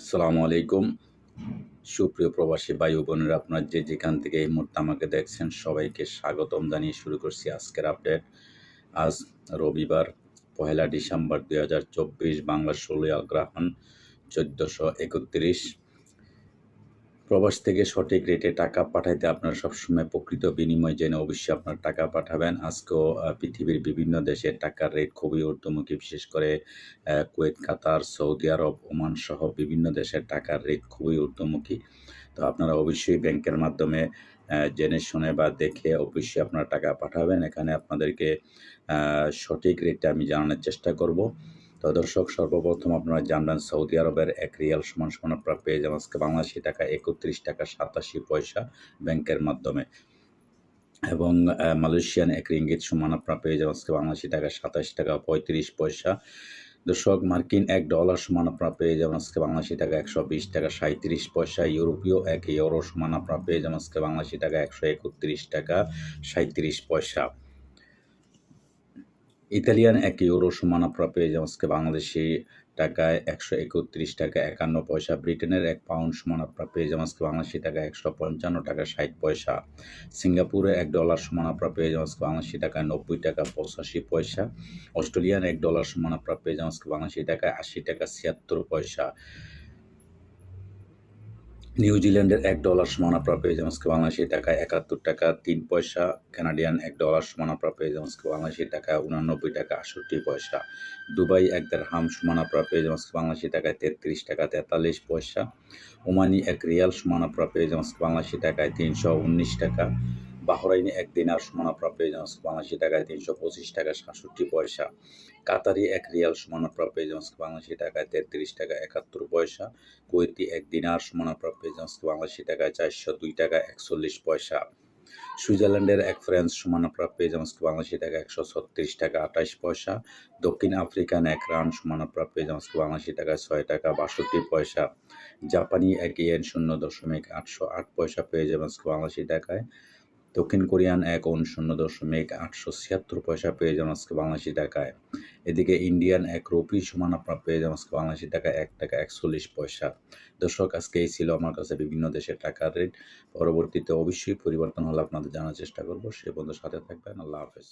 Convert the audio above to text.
আসসালামু আলাইকুম। সুপ্রিয় প্রবাসী ভাই ও বোনেরা, আপনারা যে যেখান থেকে এই মুহূর্তে আমাকে দেখছেন সবাইকে স্বাগতম জানিয়ে শুরু করছি আজকের আপডেট। আজ রবিবার ১লা ডিসেম্বর ২০২৪, বাংলার ১৬ই অগ্রহায়ণ ১৪৩১। প্রবাস থেকে সঠিক রেটে টাকা পাঠাইতে আপনারা সবসময় প্রকৃত বিনিময় জেনে অবশ্যই আপনার টাকা পাঠাবেন। আজকেও পৃথিবীর বিভিন্ন দেশে টাকার রেট খুবই ঊর্ধ্বমুখী। বিশেষ করে কুয়েত, কাতার, সৌদি আরব, ওমান সহ বিভিন্ন দেশের টাকার রেট খুবই ঊর্ধ্বমুখী। তো আপনারা অবশ্যই ব্যাংকের মাধ্যমে জেনে শুনে বা দেখে অবশ্যই আপনারা টাকা পাঠাবেন। এখানে আপনাদেরকে সঠিক রেটটা আমি জানানোর চেষ্টা করব। তো দর্শক, সর্বপ্রথম আপনারা জানবেন সৌদি আরবের ১ রিয়াল সমান আপনারা পেয়ে যাবেন আজকে বাংলাদেশী টাকা ৩১ টাকা ৮৭ পয়সা ব্যাংকের মাধ্যমে। এবং মালয়েশিয়ান ১ রিঙ্গিত সমান আপনারা পেয়ে যাবেন আজকে বাংলাদেশী টাকা ২৭ টাকা ৩৫ পয়সা। দর্শক, মার্কিন ১ ডলার সমান আপনারা পেয়ে যাবেন আজকে বাংলাদেশী টাকা ১২০ টাকা ৩৭ পয়সা। ইউরোপীয় ১ ইউরো সমান আপনারা পেয়ে যাবেন আজকে বাংলাদেশী টাকা ১৩১ টাকা ৩৭ পয়সা। ইতালিয়ান ১ ইউরো সমান আপনারা পেয়ে যাবেন আজকে বাংলাদেশী টাকায় ১৩১ টাকা ৫১ পয়সা। ব্রিটেনের ১ পাউন্ড সমান আপনারা পেয়ে যাবেন আজকে বাংলাদেশী টাকা ১৫৫ টাকা ৬০ পয়সা। সিঙ্গাপুরে ১ ডলার সমান আপনারা পেয়ে যাবেন আজকে বাংলাদেশী টাকায় ৯০ টাকা ৮৫ পয়সা। অস্ট্রেলিয়ান ১ ডলার সমান আপনারা পেয়ে যাবেন আজকে বাংলাদেশী টাকায় ৮০ টাকা ৭৬ পয়সা। নিউজিল্যান্ডের ১ ডলার সমান আপনারা পেয়ে যাবেন আজকে বাংলাদেশী টাকায় ৭১ টাকা ৩ পয়সা। কানাডিয়ান ১ ডলার সমান আপনারা পেয়ে যাবেন আজকে বাংলাদেশী টাকায় ৮৯ টাকা ৬৮ পয়সা। দুবাই ১ দিরহাম সমান আপনারা পেয়ে যাবেন আজকে বাংলাদেশী টাকায় ৩৩ টাকা ৪৩ পয়সা। ওমানি ১ রিয়াল সমান আপনারা পেয়ে যাবেন আজকে বাংলাদেশী টাকায় ৩১৯ টাকা। বাহরাইনি ১ দিনার সমান আপনারা পেয়ে যাবেন আজকে বাংলাদেশী টাকায় ৩২৫ টাকা ৬৭ পয়সা। কাতারি ১ রিয়াল সমান আপনারা পেয়ে যাবেন আজকে বাংলাদেশী টাকায় ৩৩ টাকা ৭১ পয়সা। কুয়েতি ১ দিনার সমান আপনারা পেয়ে যাবেন আজকে বাংলাদেশী টাকায় ৪০২ টাকা ৪১ পয়সা। সুইজারল্যান্ডের ১ ফ্রান্স সমান আপনারা পেয়ে যাবেন আজকে বাংলাদেশী টাকা ১৩৬ টাকা ২৮ পয়সা। দক্ষিণ আফ্রিকান ১ রান সমান আপনারা পেয়ে যাবেন আজকে বাংলাদেশী টাকায় ৬ টাকা ৬২ পয়সা। জাপানি ১ ইয়েন ০.৮০৮ পয়সা পেয়ে যাবেন আজকে বাংলাদেশী টাকায়। দক্ষিণ কোরিয়ান ১ ওন ০.৮৭৬ পয়সা পেয়ে যাবেন আজকে বাংলাদেশী টাকায়। এদিকে ইন্ডিয়ান ১ রুপি সমান আপনারা পেয়ে যাবেন আজকে বাংলাদেশী টাকায় ১ টাকা ৪১ পয়সা। দর্শক, আজকে এই ছিল আমার কাছে বিভিন্ন দেশের টাকার রেট। পরবর্তীতে অবশ্যই পরিবর্তন হলে আপনাদের জানার চেষ্টা করব। সে পর্যন্ত সাথে থাকবেন। আল্লাহ হাফেজ।